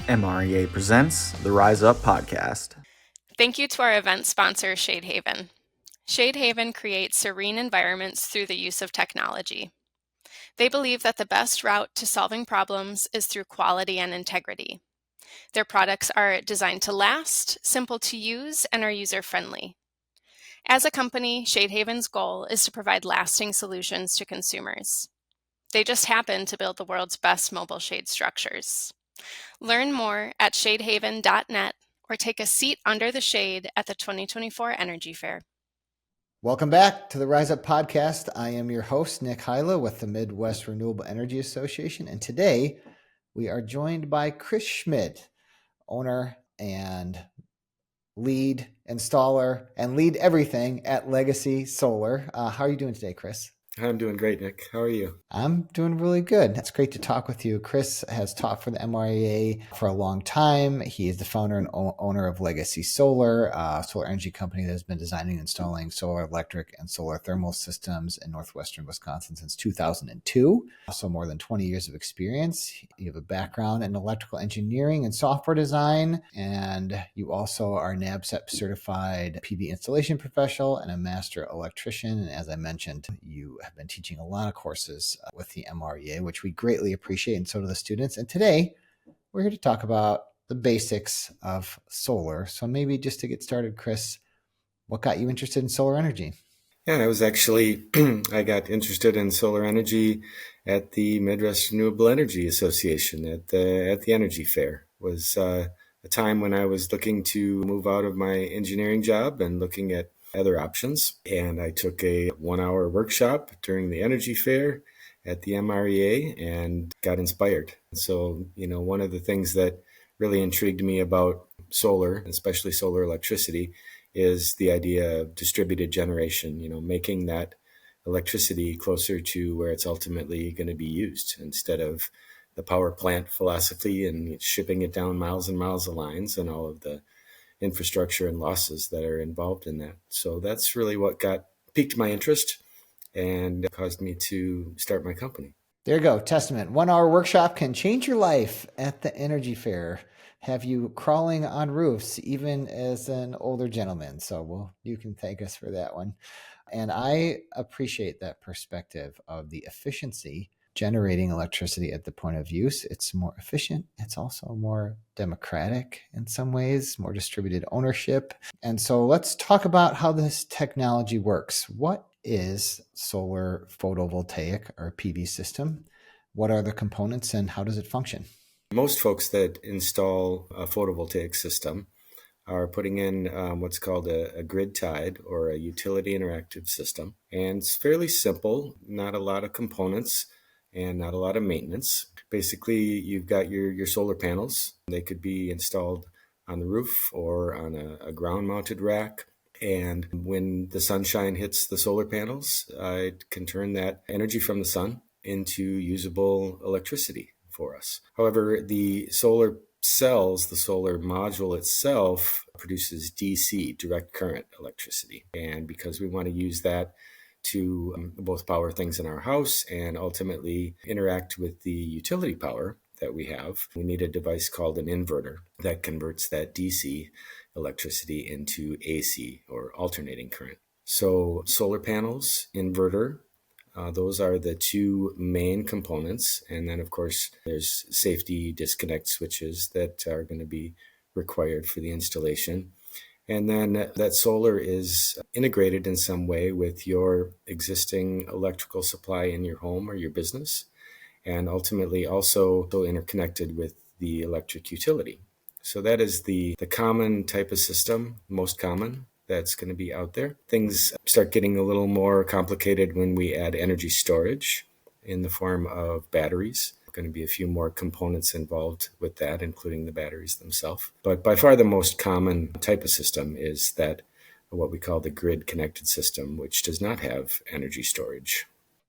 MREA presents the Rise Up podcast. Thank you to our event sponsor, Shade Haven. Shade Haven creates serene environments through the use of technology. They believe that the best route to solving problems is through quality and integrity. Their products are designed to last, simple to use, and are user-friendly. As a company, Shade Haven's goal is to provide lasting solutions to consumers. They just happen to build the world's best mobile shade structures. Learn more at shadehaven.net or take a seat under the shade at the 2024 Energy Fair. Welcome back to the Rise Up podcast. I am your host, Nick Hylla with the Midwest Renewable Energy Association. And today we are joined by Kris Schmid, owner and lead installer and lead everything at Legacy Solar. How are you doing today, Kris? I'm doing great, Nick. How are you? I'm doing really good. It's great to talk with you. Kris has taught for the MREA for a long time. He is the founder and owner of Legacy Solar, a solar energy company that has been designing and installing solar electric and solar thermal systems in northwestern Wisconsin since 2002. So more than 20 years of experience. You have a background in electrical engineering and software design, and you also are NABCEP certified PV installation professional and a master electrician. And as I mentioned, you have been teaching a lot of courses with the MREA, which we greatly appreciate, and so do the students. And today, we're here to talk about the basics of solar. So maybe just to get started, Kris, what got you interested in solar energy? Yeah, I was actually, I got interested in solar energy at the Midwest Renewable Energy Association at the Energy Fair. It was a time when I was looking to move out of my engineering job and looking at other options. And I took a 1-hour workshop during the Energy Fair at the MREA and got inspired. So, one of the things that really intrigued me about solar, especially solar electricity, is the idea of distributed generation, making that electricity closer to where it's ultimately going to be used instead of the power plant philosophy and shipping it down miles and miles of lines and all of the infrastructure and losses that are involved in that. So that's really what piqued my interest and caused me to start my company. There you go. Testament. 1-hour workshop can change your life at the Energy Fair. Have you crawling on roofs, even as an older gentleman. So you can thank us for that one. And I appreciate that perspective of the efficiency generating electricity at the point of use. It's more efficient. It's also more democratic in some ways, more distributed ownership. And so let's talk about how this technology works. What is solar photovoltaic or PV system? What are the components and how does it function? Most folks that install a photovoltaic system are putting in what's called a grid tied or a utility interactive system. And it's fairly simple, not a lot of components and not a lot of maintenance. Basically, you've got your solar panels. They could be installed on the roof or on a ground-mounted rack. And when the sunshine hits the solar panels, it can turn that energy from the sun into usable electricity for us. However, the solar cells, the solar module itself produces DC, direct current electricity. And because we want to use that to both power things in our house and ultimately interact with the utility power that we have, we need a device called an inverter that converts that DC electricity into AC or alternating current. So solar panels, inverter, those are the two main components. And then, of course, there's safety disconnect switches that are going to be required for the installation. And then that solar is integrated in some way with your existing electrical supply in your home or your business, and ultimately also interconnected with the electric utility. So that is the common type of system, most common, that's going to be out there. Things start getting a little more complicated when we add energy storage in the form of batteries. Going to be a few more components involved with that, including the batteries themselves. But by far the most common type of system is that what we call the grid connected system, which does not have energy storage.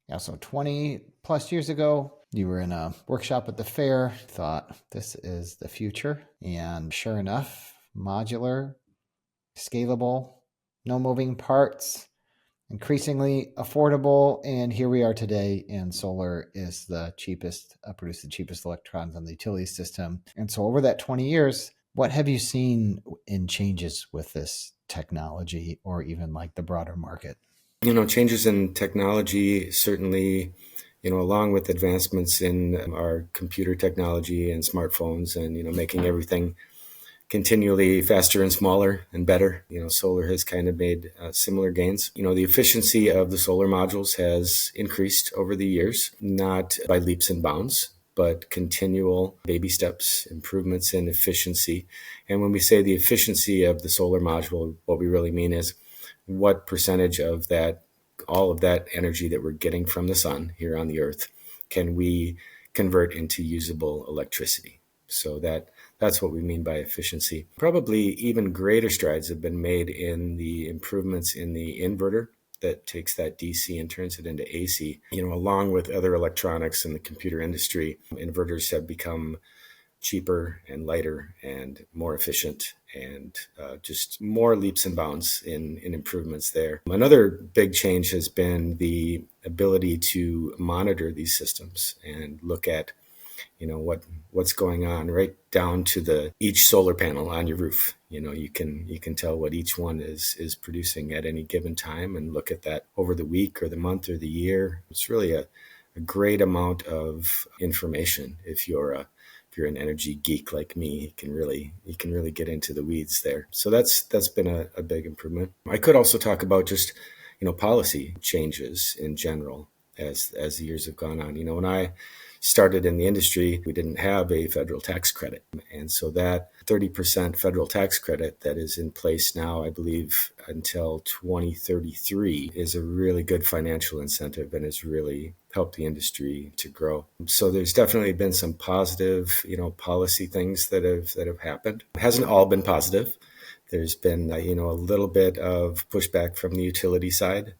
Yeah, so 20 plus years ago, you were in a workshop at the fair, thought this is the future. And sure enough, modular, scalable, no moving parts, increasingly affordable. And here we are today, and solar is the cheapest, produce the cheapest electrons on the utility system. And so over that 20 years, what have you seen in changes with this technology, or even like the broader market? Changes in technology certainly, along with advancements in our computer technology and smartphones and, making everything continually faster and smaller and better. Solar has kind of made similar gains. The efficiency of the solar modules has increased over the years, not by leaps and bounds, but continual baby steps, improvements in efficiency. And when we say the efficiency of the solar module, what we really mean is what percentage of that, all of that energy that we're getting from the sun here on the earth, can we convert into usable electricity? So that's what we mean by efficiency. Probably even greater strides have been made in the improvements in the inverter that takes that DC and turns it into AC. Along with other electronics in the computer industry, inverters have become cheaper and lighter and more efficient, and just more leaps and bounds in improvements there. Another big change has been the ability to monitor these systems and look at what's going on right down to each solar panel on your roof. You can tell what each one is producing at any given time and look at that over the week or the month or the year. It's really a great amount of information. If you're an energy geek like me, you can really get into the weeds there. So that's been a big improvement. I could also talk about just policy changes in general as the years have gone on. When I started in the industry, we didn't have a federal tax credit. And so that 30% federal tax credit that is in place now, I believe until 2033, is a really good financial incentive and has really helped the industry to grow. So there's definitely been some positive, policy things that have happened. It hasn't all been positive. There's been, a little bit of pushback from the utility side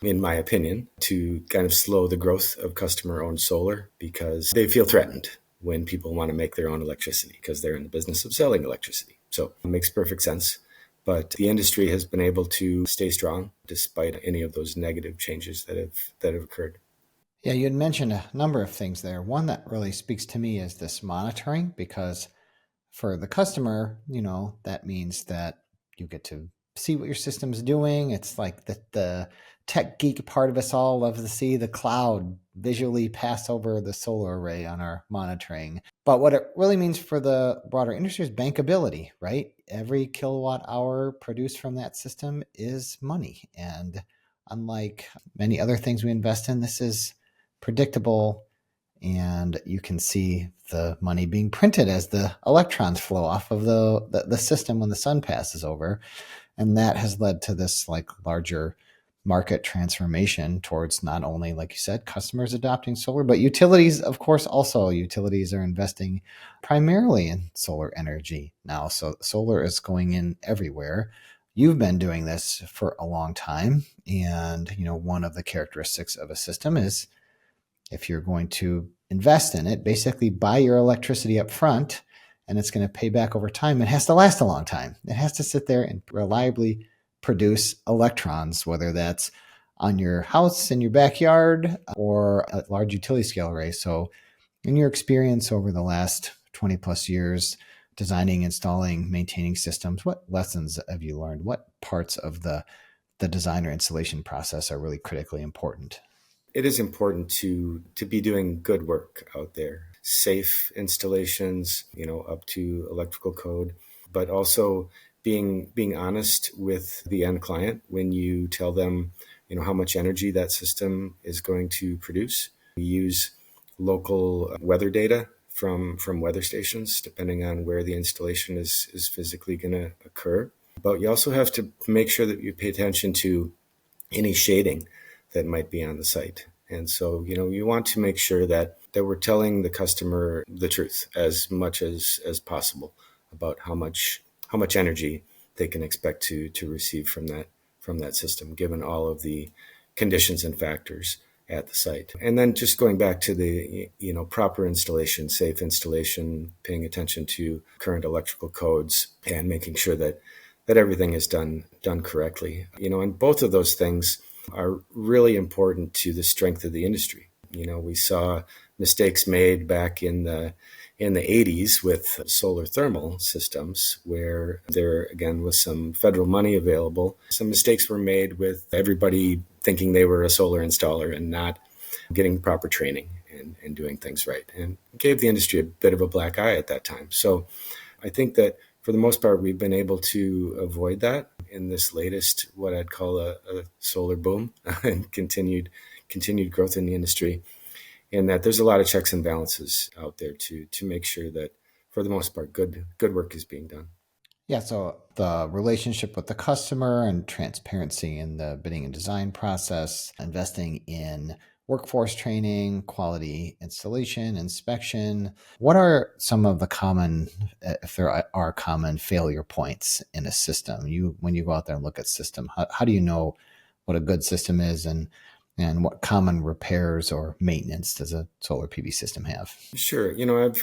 in my opinion, to kind of slow the growth of customer-owned solar, because they feel threatened when people want to make their own electricity because they're in the business of selling electricity. So it makes perfect sense. But the industry has been able to stay strong despite any of those negative changes that have occurred. Yeah, you had mentioned a number of things there. One that really speaks to me is this monitoring, because for the customer, that means that you get to see what your system's doing. It's like the tech geek part of us all loves to see the cloud visually pass over the solar array on our monitoring. But what it really means for the broader industry is bankability, right? Every kilowatt hour produced from that system is money. And unlike many other things we invest in, this is predictable, and you can see the money being printed as the electrons flow off of the system when the sun passes over. And that has led to this larger market transformation towards not only, like you said, customers adopting solar, but utilities, of course, also. Utilities are investing primarily in solar energy now. So solar is going in everywhere. You've been doing this for a long time. And, one of the characteristics of a system is, if you're going to invest in it, basically buy your electricity up front, and it's going to pay back over time. It has to last a long time. It has to sit there and reliably produce electrons, whether that's on your house, in your backyard, or a large utility scale array. So in your experience over the last 20 plus years, designing, installing, maintaining systems, what lessons have you learned? What parts of the design or installation process are really critically important? It is important to be doing good work out there, safe installations, up to electrical code, but also being honest with the end client when you tell them, how much energy that system is going to produce. We use local weather data from weather stations, depending on where the installation is physically going to occur. But you also have to make sure that you pay attention to any shading that might be on the site. And so, you want to make sure that we're telling the customer the truth as much as possible about how much energy they can expect to receive from that system, given all of the conditions and factors at the site. And then just going back to the, proper installation, safe installation, paying attention to current electrical codes and making sure that everything is done correctly. And both of those things are really important to the strength of the industry. We saw mistakes made back in the 80s with solar thermal systems, where there again was some federal money available. Some mistakes were made with everybody thinking they were a solar installer and not getting proper training and doing things right, and gave the industry a bit of a black eye at that time. So I think that for the most part, we've been able to avoid that in this latest, what I'd call a solar boom and continued growth in the industry. And that there's a lot of checks and balances out there to make sure that, for the most part, good work is being done. Yeah, so the relationship with the customer and transparency in the bidding and design process, investing in workforce training, quality installation, inspection. What are some of the common, if there are common failure points in a system? When you go out there and look at system, how do you know what a good system is, and what common repairs or maintenance does a solar PV system have? Sure.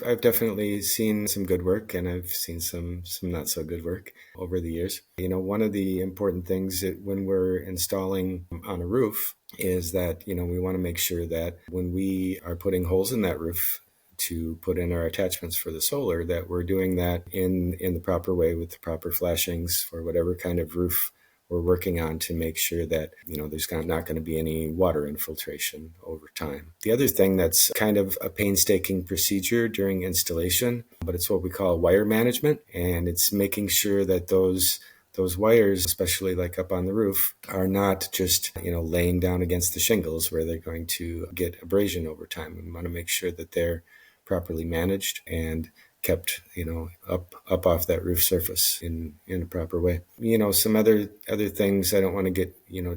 I've definitely seen some good work, and I've seen some not so good work over the years. One of the important things that when we're installing on a roof is that, we want to make sure that when we are putting holes in that roof to put in our attachments for the solar, that we're doing that in the proper way with the proper flashings for whatever kind of roof we're working on, to make sure that, there's not going to be any water infiltration over time. The other thing that's kind of a painstaking procedure during installation, but it's what we call wire management. And it's making sure that those wires, especially like up on the roof, are not just, laying down against the shingles where they're going to get abrasion over time. We want to make sure that they're properly managed and kept, up off that roof surface in a proper way. Some other things, I don't want to get,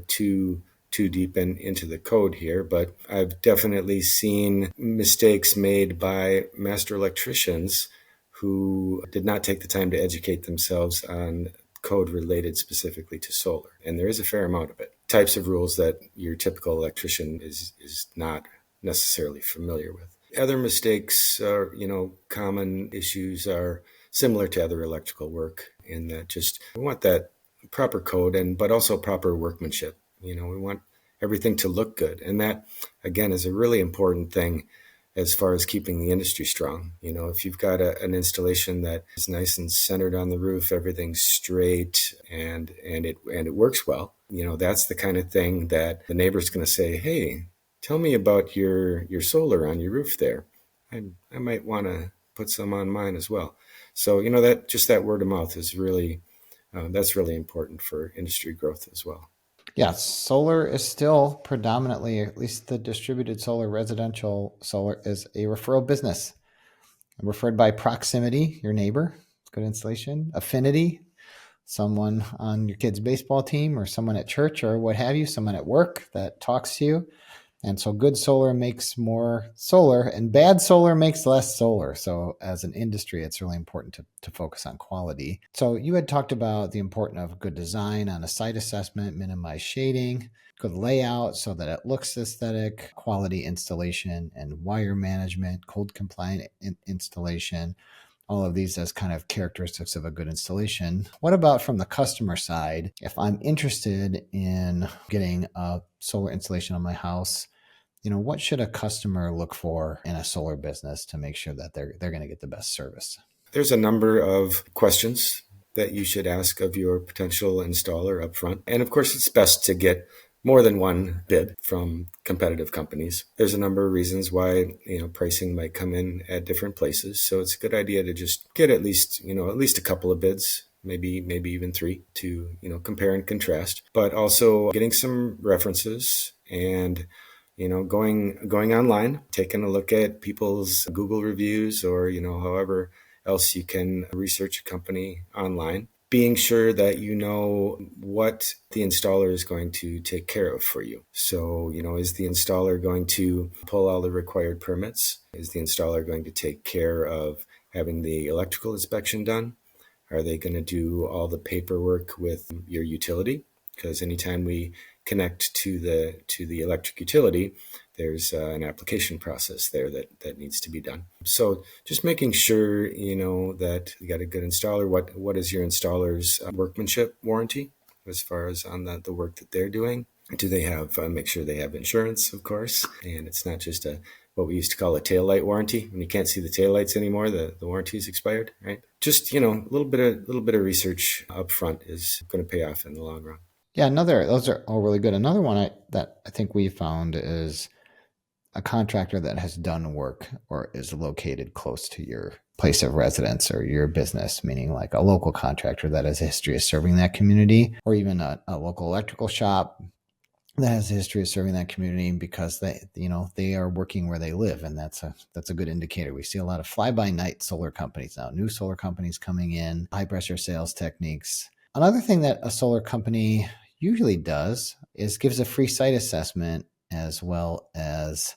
too deep into the code here, but I've definitely seen mistakes made by master electricians who did not take the time to educate themselves on code related specifically to solar. And there is a fair amount of it. Types of rules that your typical electrician is not necessarily familiar with. Other mistakes are, common issues are similar to other electrical work, in that just we want that proper code but also proper workmanship. We want everything to look good. And that, again, is a really important thing as far as keeping the industry strong. If you've got an installation that is nice and centered on the roof, everything's straight and it works well, that's the kind of thing that the neighbor's going to say, hey, tell me about your solar on your roof there. I might want to put some on mine as well. So, that word of mouth is really, that's really important for industry growth as well. Yeah, solar is still predominantly, at least the distributed solar, residential solar, is a referral business. Referred by proximity, your neighbor, good installation. Affinity, someone on your kid's baseball team or someone at church or what have you, someone at work that talks to you. And so good solar makes more solar, and bad solar makes less solar. So as an industry, it's really important to focus on quality. So you had talked about the importance of good design on a site assessment, minimize shading, good layout so that it looks aesthetic, quality installation and wire management, code compliant installation. All of these as kind of characteristics of a good installation. What about from the customer side? If I'm interested in getting a solar installation on my house, what should a customer look for in a solar business to make sure that they're going to get the best service? There's a number of questions that you should ask of your potential installer up front. And of course, it's best to get more than one bid from competitive companies. There's a number of reasons why, pricing might come in at different places. So it's a good idea to just get at least a couple of bids, maybe even three, to, compare and contrast, but also getting some references and, going online, taking a look at people's Google reviews or, however else you can research a company online. Being sure that you know what the installer is going to take care of for you. So, is the installer going to pull all the required permits? Is the installer going to take care of having the electrical inspection done? Are they going to do all the paperwork with your utility? Because anytime we connect to the electric utility, there's an application process there that needs to be done. So just making sure, that you got a good installer. What is your installer's workmanship warranty as far as on the work that they're doing? Do they have, make sure they have insurance, of course, and it's not just what we used to call a taillight warranty. When you can't see the taillights anymore, the warranty's expired, right? Just, a little bit of research up front is going to pay off in the long run. Yeah, those are all really good. Another one that I think we found is a contractor that has done work or is located close to your place of residence or your business, meaning like a local contractor that has a history of serving that community, or even a local electrical shop that has a history of serving that community because they are working where they live. And that's a good indicator. We see a lot of fly-by-night solar companies now, new solar companies coming in, high pressure sales techniques. Another thing that a solar company usually does is gives a free site assessment, as well as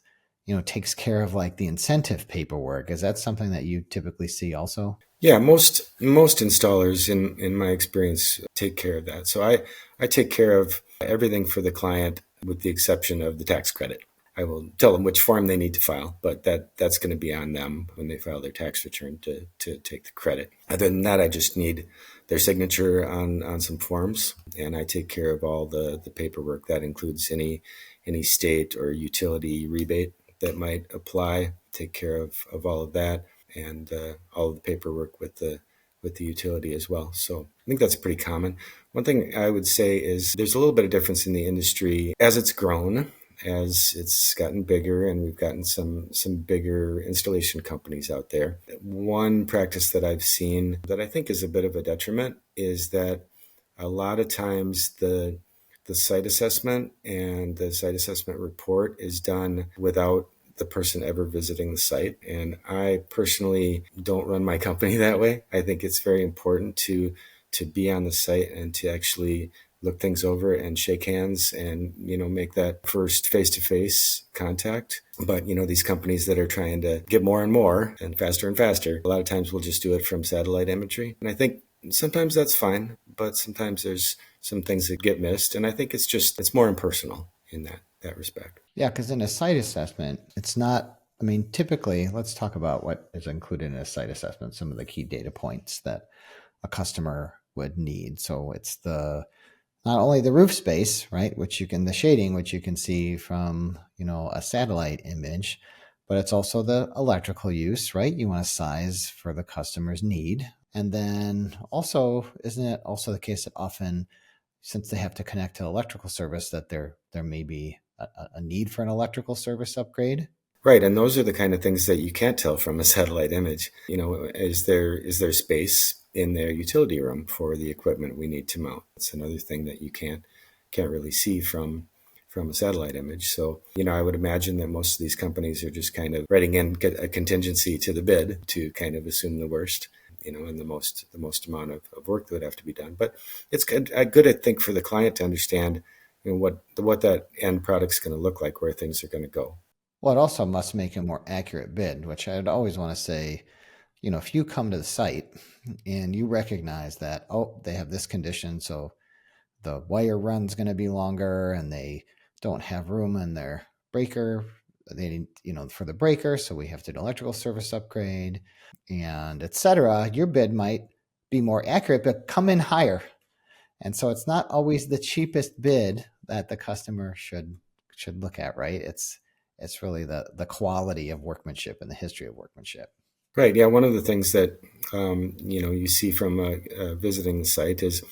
takes care of like the incentive paperwork. Is that something that you typically see also? Yeah, most installers in my experience take care of that. So I take care of everything for the client with the exception of the tax credit. I will tell them which form they need to file, but that's going to be on them when they file their tax return to take the credit. Other than that, I just need their signature on some forms, and I take care of all the paperwork. That includes any state or utility rebate that might apply. Take care of all of that, and all of the paperwork with the utility as well. So I think that's pretty common. One thing I would say is there's a little bit of difference in the industry as it's grown, as it's gotten bigger, and we've gotten some bigger installation companies out there. One practice that I've seen that I think is a bit of a detriment is that a lot of times the site assessment and the site assessment report is done without the person ever visiting the site. And I personally don't run my company that way. I think it's very important to be on the site and to actually look things over and shake hands and, make that first face-to-face contact. But, these companies that are trying to get more and more and faster, a lot of times we'll just do it from satellite imagery. And I think sometimes that's fine, but sometimes there's some things that get missed. And I think it's more impersonal in that respect. Yeah, because in a site assessment, it's not, typically, let's talk about what is included in a site assessment, some of the key data points that a customer would need. So it's not only the roof space, right, the shading, which you can see from, a satellite image, but it's also the electrical use, right? You want to size for the customer's need. And then also, isn't it also the case that often, since they have to connect to electrical service, that there may be a need for an electrical service upgrade? Right, and those are the kind of things that you can't tell from a satellite image. Is there space in their utility room for the equipment we need to mount? It's another thing that you can't really see from a satellite image. So, I would imagine that most of these companies are just kind of writing in a contingency to the bid to kind of assume the worst, and the most amount of work that would have to be done. But it's good, I think, for the client to understand, what that end product's going to look like, where things are going to go. Well, it also must make a more accurate bid, which I'd always want to say, if you come to the site and you recognize that, they have this condition, so the wire run's going to be longer and they don't have room in their breaker, they need, for the breaker, so we have to do an electrical service upgrade and etc. Your bid might be more accurate, but come in higher. And so it's not always the cheapest bid that the customer should look at, right? It's really the quality of workmanship and the history of workmanship. Right. Yeah. One of the things that, you see from visiting the site is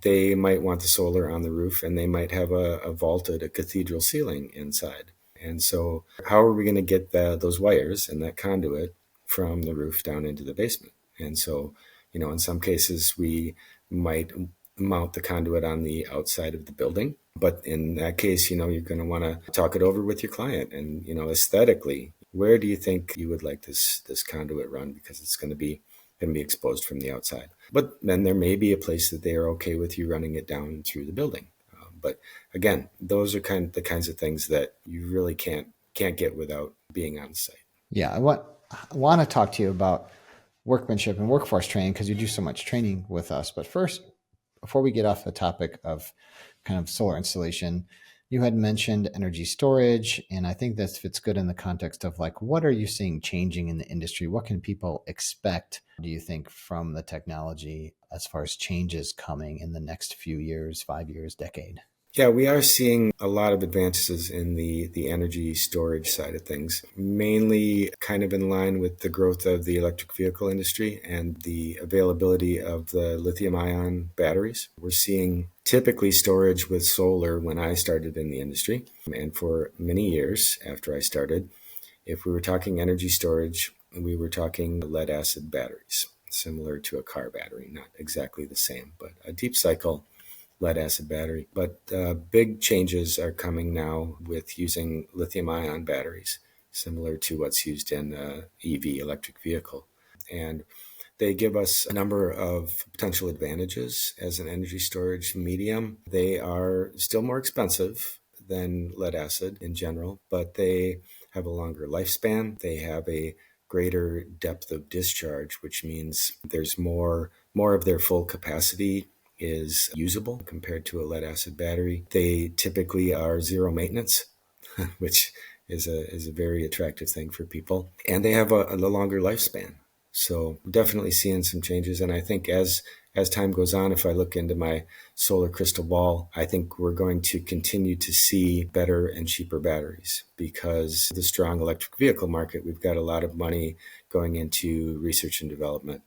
they might want the solar on the roof and they might have a vaulted, a cathedral ceiling inside. And so how are we going to get those wires and that conduit from the roof down into the basement? And so, in some cases we might mount the conduit on the outside of the building. But in that case, you're going to want to talk it over with your client and, aesthetically, where do you think you would like this conduit run? Because it's going to be exposed from the outside. But then there may be a place that they are okay with you running it down through the building. But again, those are the kinds of things that you really can't get without being on site. Yeah, I want to talk to you about workmanship and workforce training because you do so much training with us. But first, before we get off the topic of kind of solar installation, you had mentioned energy storage, and I think that fits good in the context of like, what are you seeing changing in the industry? What can people expect, do you think, from the technology as far as changes coming in the next few years, 5 years, decade? Yeah, we are seeing a lot of advances in the energy storage side of things, mainly kind of in line with the growth of the electric vehicle industry and the availability of the lithium-ion batteries. We're seeing typically storage with solar when I started in the industry, and for many years after I started. If we were talking energy storage, we were talking lead acid batteries, similar to a car battery, not exactly the same, but a deep cycle lead acid battery. But big changes are coming now with using lithium ion batteries, similar to what's used in EV, electric vehicle. And they give us a number of potential advantages as an energy storage medium. They are still more expensive than lead acid in general, but they have a longer lifespan. They have a greater depth of discharge, which means there's more of their full capacity is usable compared to a lead acid battery. They typically are zero maintenance, which is a very attractive thing for people. And they have a longer lifespan. So definitely seeing some changes. And I think as time goes on, if I look into my solar crystal ball, I think we're going to continue to see better and cheaper batteries because the strong electric vehicle market, we've got a lot of money going into research and development.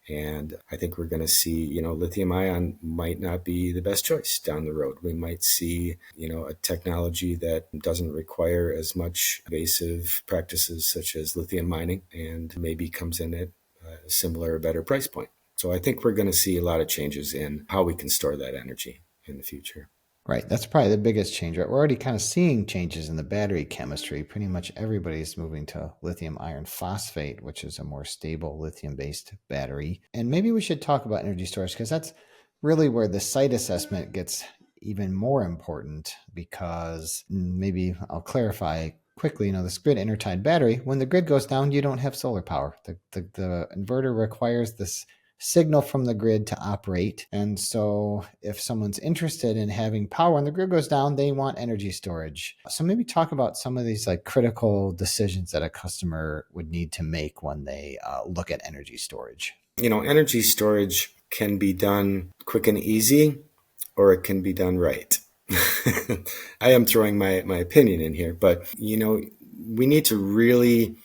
And I think we're going to see, lithium ion might not be the best choice down the road. We might see, a technology that doesn't require as much invasive practices such as lithium mining and maybe comes in at a similar or better price point. So I think we're going to see a lot of changes in how we can store that energy in the future. Right. That's probably the biggest change. Right? We're already kind of seeing changes in the battery chemistry. Pretty much everybody's moving to lithium iron phosphate, which is a more stable lithium-based battery. And maybe we should talk about energy storage because that's really where the site assessment gets even more important because maybe I'll clarify quickly, this grid intertied battery, when the grid goes down, you don't have solar power. The inverter requires this signal from the grid to operate. And so if someone's interested in having power and the grid goes down, they want energy storage. So maybe talk about some of these critical decisions that a customer would need to make when they look at energy storage. Energy storage can be done quick and easy, or it can be done right. I am throwing my opinion in here, but we need to really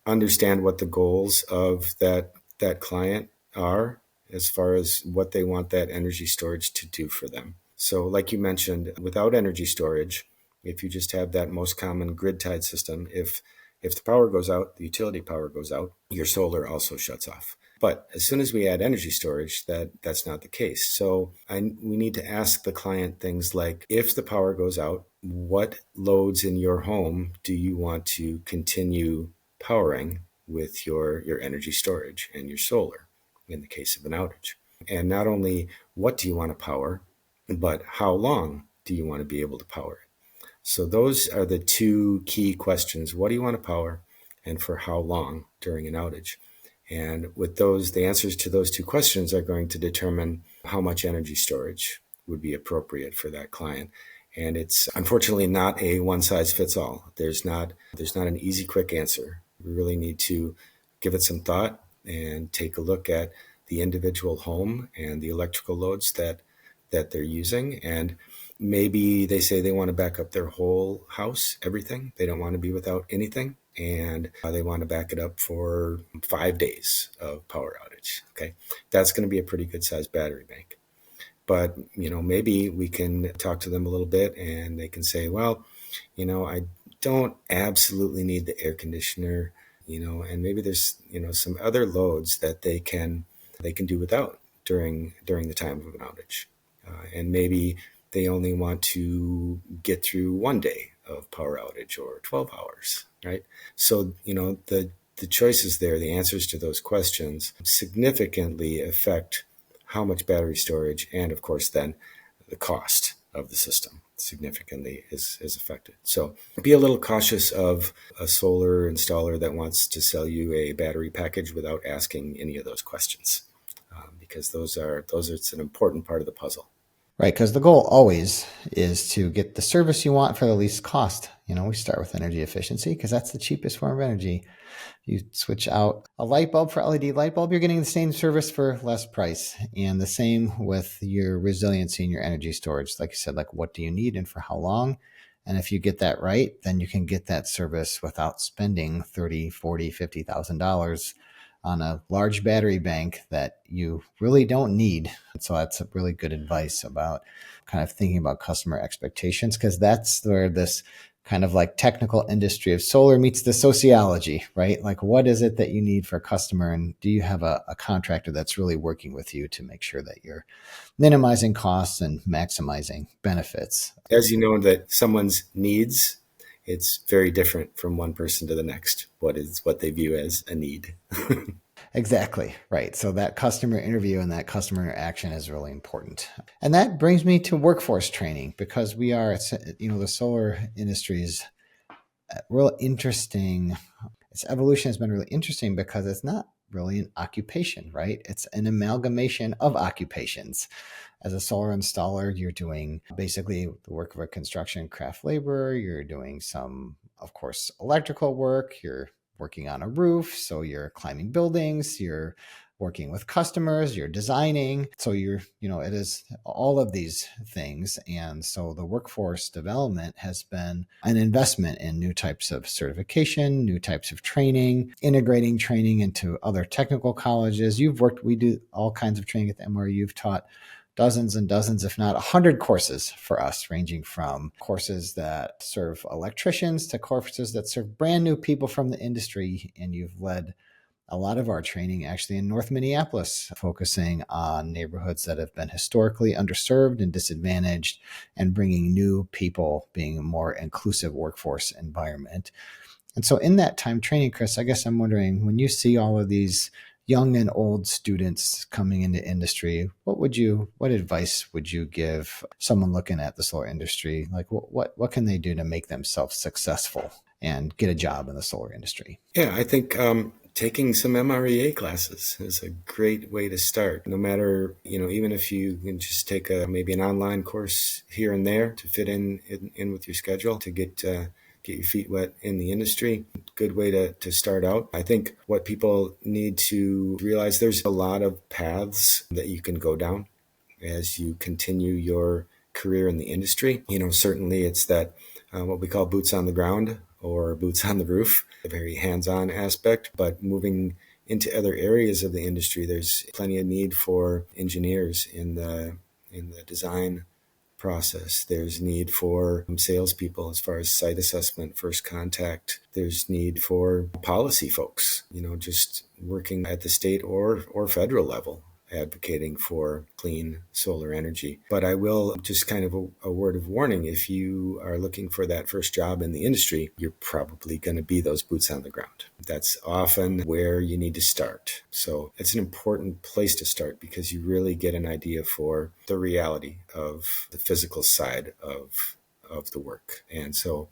understand what the goals of that client are as far as what they want that energy storage to do for them. So like you mentioned, without energy storage, if you just have that most common grid tied system, if the power goes out, the utility power goes out, your solar also shuts off. But as soon as we add energy storage, that's not the case. So we need to ask the client things like, if the power goes out, what loads in your home do you want to continue powering with your energy storage and your solar in the case of an outage? And not only what do you want to power, but how long do you want to be able to power it? So those are the two key questions. What do you want to power and for how long during an outage? And with those, the answers to those two questions are going to determine how much energy storage would be appropriate for that client. And it's unfortunately not a one size fits all. There's not an easy, quick answer. We really need to give it some thought and take a look at the individual home and the electrical loads that they're using. And maybe they say they want to back up their whole house, everything. They don't want to be without anything. And they want to back it up for 5 days of power outage. Okay, that's going to be a pretty good sized battery bank. But, maybe we can talk to them a little bit and they can say, well, I don't absolutely need the air conditioner, and maybe there's, some other loads that they can do without during the time of an outage. And maybe they only want to get through 1 day of power outage or 12 hours, right? So, the choices there, the answers to those questions significantly affect how much battery storage and, of course, then the cost of the system significantly is affected. So be a little cautious of a solar installer that wants to sell you a battery package without asking any of those questions, because those are it's an important part of the puzzle. Right, because the goal always is to get the service you want for the least cost. We start with energy efficiency because that's the cheapest form of energy. You switch out a light bulb for LED light bulb, you're getting the same service for less price. And the same with your resiliency and your energy storage. Like you said, like what do you need and for how long? And if you get that right, then you can get that service without spending $30,000, $40,000, $50,000 on a large battery bank that you really don't need. So that's a really good advice about kind of thinking about customer expectations, because that's where this kind of like technical industry of solar meets the sociology, right? Like what is it that you need for a customer? And do you have a contractor that's really working with you to make sure that you're minimizing costs and maximizing benefits? As you know, that someone's needs, it's very different from one person to the next. What they view as a need. Exactly. Right. So that customer interview and that customer interaction is really important. And that brings me to workforce training, because the solar industry is real interesting. Its evolution has been really interesting because it's not really an occupation, right? It's an amalgamation of occupations. As a solar installer, you're doing basically the work of a construction craft laborer. You're doing some, of course, electrical work. You're working on a roof. So you're climbing buildings. You're working with customers, you're designing. So it is all of these things. And so the workforce development has been an investment in new types of certification, new types of training, integrating training into other technical colleges. We do all kinds of training at the MREA. You've taught dozens and dozens, if not 100 courses for us, ranging from courses that serve electricians to courses that serve brand new people from the industry. And you've led a lot of our training actually in North Minneapolis, focusing on neighborhoods that have been historically underserved and disadvantaged, and bringing new people, being a more inclusive workforce environment. And so in that time training, Kris, I guess I'm wondering, when you see all of these young and old students coming into industry, what advice would you give someone looking at the solar industry? Like what can they do to make themselves successful and get a job in the solar industry? Yeah, I think taking some MREA classes is a great way to start. No matter, even if you can just take maybe an online course here and there to fit in with your schedule to get your feet wet in the industry. Good way to start out. I think what people need to realize, there's a lot of paths that you can go down as you continue your career in the industry. Certainly it's that what we call boots on the ground or boots on the roof, a very hands-on aspect, but moving into other areas of the industry, there's plenty of need for engineers in the design process. There's need for salespeople as far as site assessment, first contact. There's need for policy folks, just working at the state or federal level, advocating for clean solar energy. But I will just kind of a word of warning, if you are looking for that first job in the industry, you're probably going to be those boots on the ground. That's often where you need to start. So it's an important place to start, because you really get an idea for the reality of the physical side of the work. And so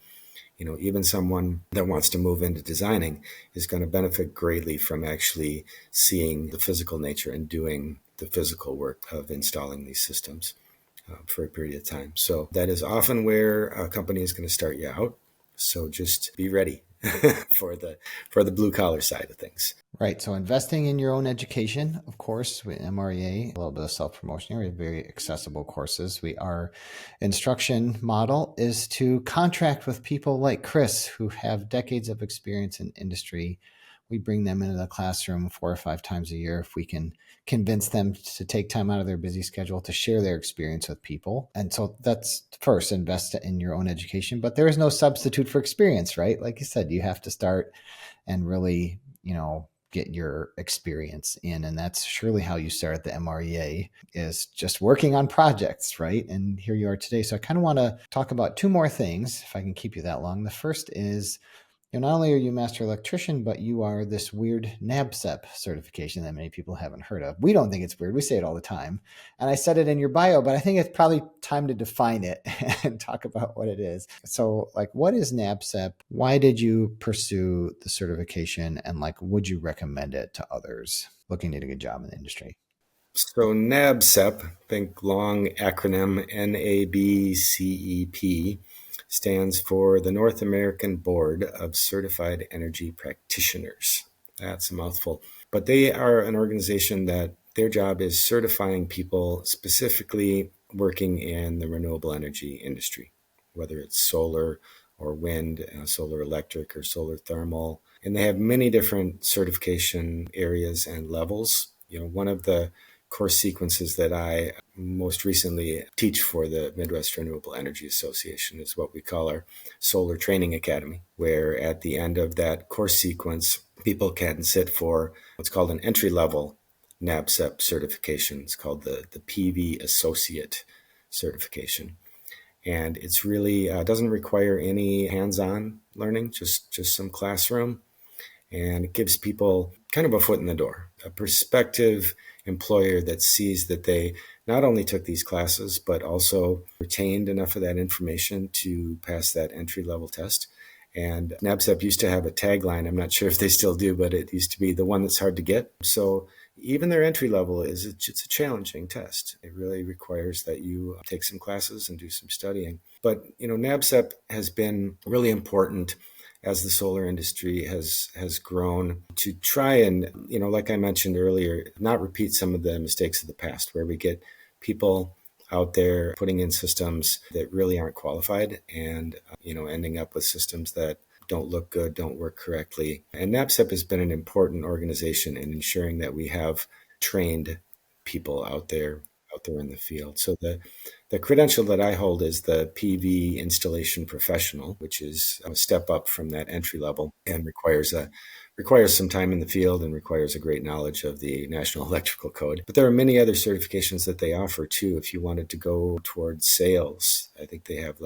even someone that wants to move into designing is going to benefit greatly from actually seeing the physical nature and doing the physical work of installing these systems for a period of time. So that is often where a company is going to start you out. So just be ready for the blue collar side of things. Right. So investing in your own education, of course, with MREA, a little bit of self-promotion here, we have very accessible courses. Our instruction model is to contract with people like Kris, who have decades of experience in industry. We bring them into the classroom 4 or 5 times a year if we can convince them to take time out of their busy schedule to share their experience with people. And so that's first, invest in your own education. But there is no substitute for experience, right? Like you said, you have to start and really, get your experience in. And that's surely how you start at the MREA, is just working on projects, right? And here you are today. So I kind of want to talk about 2 more things, if I can keep you that long. The first is, not only are you a master electrician, but you are this weird NABCEP certification that many people haven't heard of. We don't think it's weird. We say it all the time. And I said it in your bio, but I think it's probably time to define it and talk about what it is. So what is NABCEP? Why did you pursue the certification? And would you recommend it to others looking to get a good job in the industry? So NABCEP, think long acronym NABCEP, stands for the North American Board of Certified Energy Practitioners. That's a mouthful. But they are an organization that their job is certifying people specifically working in the renewable energy industry, whether it's solar or wind, solar electric or solar thermal. And they have many different certification areas and levels. One of the course sequences that I most recently teach for the Midwest Renewable Energy Association is what we call our Solar Training Academy, where at the end of that course sequence, people can sit for what's called an entry-level NABCEP certification. It's called the PV Associate certification. And it's really doesn't require any hands-on learning, just some classroom. And it gives people kind of a foot in the door, a prospective employer that sees that they not only took these classes, but also retained enough of that information to pass that entry-level test. And NABCEP used to have a tagline, I'm not sure if they still do, but it used to be the one that's hard to get. So even their entry level it's a challenging test. It really requires that you take some classes and do some studying. But, NABCEP has been really important as the solar industry has grown to try and, like I mentioned earlier, not repeat some of the mistakes of the past where we get people out there putting in systems that really aren't qualified and, ending up with systems that don't look good, don't work correctly. And NABCEP has been an important organization in ensuring that we have trained people out there in the field. So the credential that I hold is the PV installation professional, which is a step up from that entry level and requires some time in the field and requires a great knowledge of the National Electrical Code. But there are many other certifications that they offer too. If you wanted to go towards sales, I think they have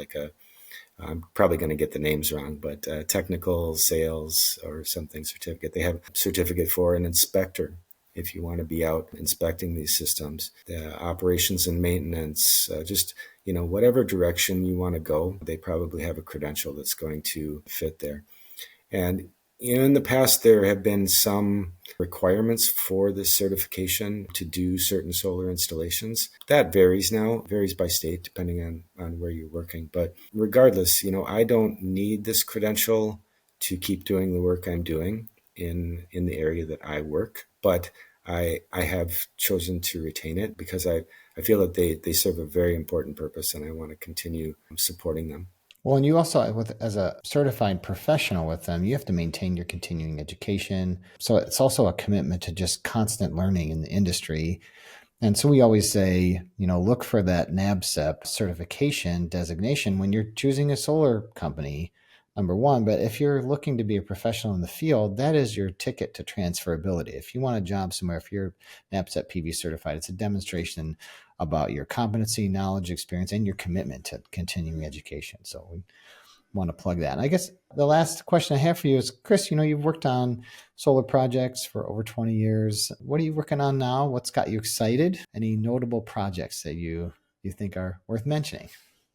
I'm probably going to get the names wrong, but technical sales or something certificate. They have a certificate for an inspector if you want to be out inspecting these systems, the operations and maintenance, whatever direction you want to go, they probably have a credential that's going to fit there. And in the past, there have been some requirements for this certification to do certain solar installations. That varies now, varies by state, depending on where you're working. But regardless, I don't need this credential to keep doing the work I'm doing in the area that I work. But I have chosen to retain it because I feel that they serve a very important purpose and I want to continue supporting them. Well, and you also, as a certified professional with them, you have to maintain your continuing education. So it's also a commitment to just constant learning in the industry. And so we always say, look for that NABCEP certification designation when you're choosing a solar company, number one. But if you're looking to be a professional in the field, that is your ticket to transferability. If you want a job somewhere, if you're NABCEP PV certified, it's a demonstration about your competency, knowledge, experience, and your commitment to continuing education. So we want to plug that. And I guess the last question I have for you is, Kris, you've worked on solar projects for over 20 years. What are you working on now? What's got you excited? Any notable projects that you think are worth mentioning?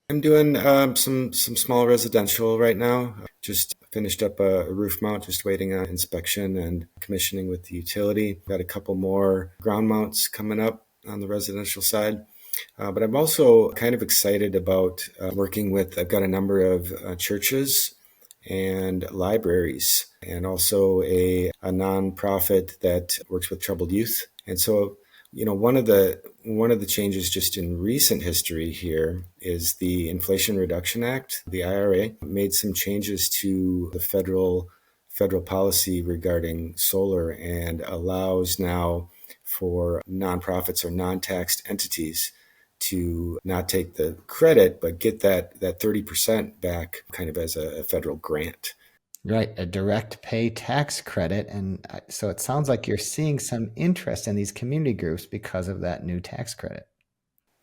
I'm doing some small residential right now. Just finished up a roof mount, just waiting on inspection and commissioning with the utility. Got a couple more ground mounts coming up on the residential side. But I'm also kind of excited about working with, I've got a number of churches and libraries and also a nonprofit that works with troubled youth. And so, one of the changes just in recent history here is the Inflation Reduction Act. The IRA made some changes to the federal policy regarding solar and allows now for nonprofits or non-taxed entities to not take the credit, but get that 30% back kind of as a federal grant. Right, a direct pay tax credit. And so it sounds like you're seeing some interest in these community groups because of that new tax credit.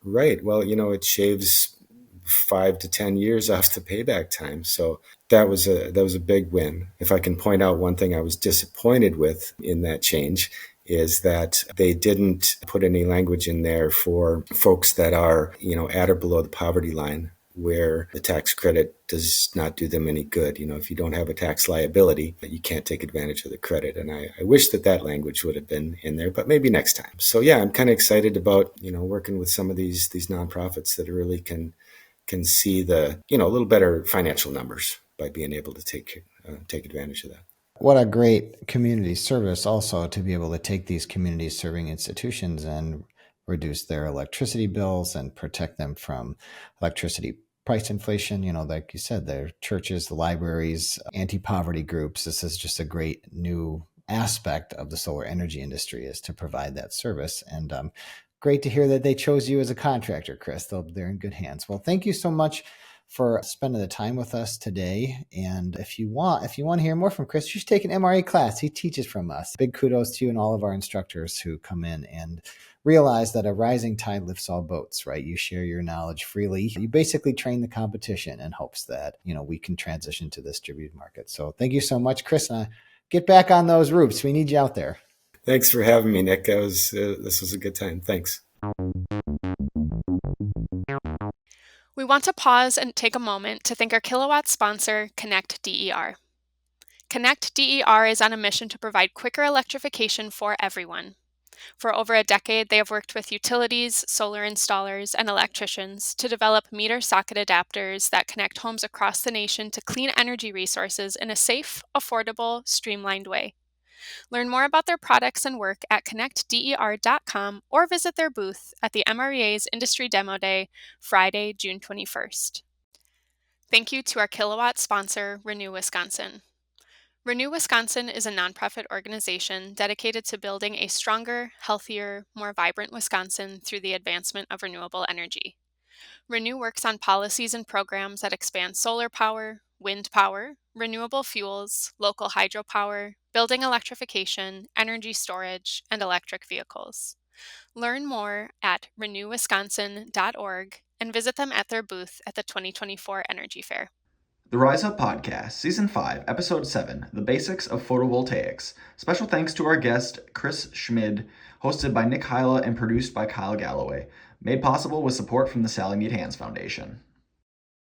Right. Well, it shaves 5 to 10 years off the payback time. So that was a big win. If I can point out one thing I was disappointed with in that change is that they didn't put any language in there for folks that are, at or below the poverty line. where the tax credit does not do them any good. If you don't have a tax liability, you can't take advantage of the credit. And I wish that language would have been in there, but maybe next time. So yeah, I'm kind of excited about, working with some of these nonprofits that really can see the, a little better financial numbers by being able to take advantage of that. What a great community service also to be able to take these community serving institutions and reduce their electricity bills and protect them from electricity price inflation. Like you said, their churches, the libraries, anti-poverty groups. This is just a great new aspect of the solar energy industry, is to provide that service. And great to hear that they chose you as a contractor, Kris. They're in good hands. Well, thank you so much for spending the time with us today. And if you want to hear more from Kris, you should take an MREA class. He teaches from us. Big kudos to you and all of our instructors who come in and realize that a rising tide lifts all boats, right? You share your knowledge freely. You basically train the competition in hopes that, we can transition to the distributed market. So thank you so much, Kris. Get back on those roofs. We need you out there. Thanks for having me, Nick. This was a good time. Thanks. We want to pause and take a moment to thank our Kilowatt sponsor, Connect DER. Connect DER is on a mission to provide quicker electrification for everyone. For over a decade, they have worked with utilities, solar installers, and electricians to develop meter socket adapters that connect homes across the nation to clean energy resources in a safe, affordable, streamlined way. Learn more about their products and work at connectder.com or visit their booth at the MREA's Industry Demo Day, Friday, June 21st. Thank you to our Kilowatt sponsor, Renew Wisconsin. Renew Wisconsin is a nonprofit organization dedicated to building a stronger, healthier, more vibrant Wisconsin through the advancement of renewable energy. Renew works on policies and programs that expand solar power, wind power, renewable fuels, local hydropower, building electrification, energy storage, and electric vehicles. Learn more at renewwisconsin.org and visit them at their booth at the 2024 Energy Fair. The Rise Up Podcast, Season 5, Episode 7, The Basics of Photovoltaics. Special thanks to our guest, Kris Schmid, hosted by Nick Hylla and produced by Kyle Galloway. Made possible with support from the Sally Mead Hands Foundation.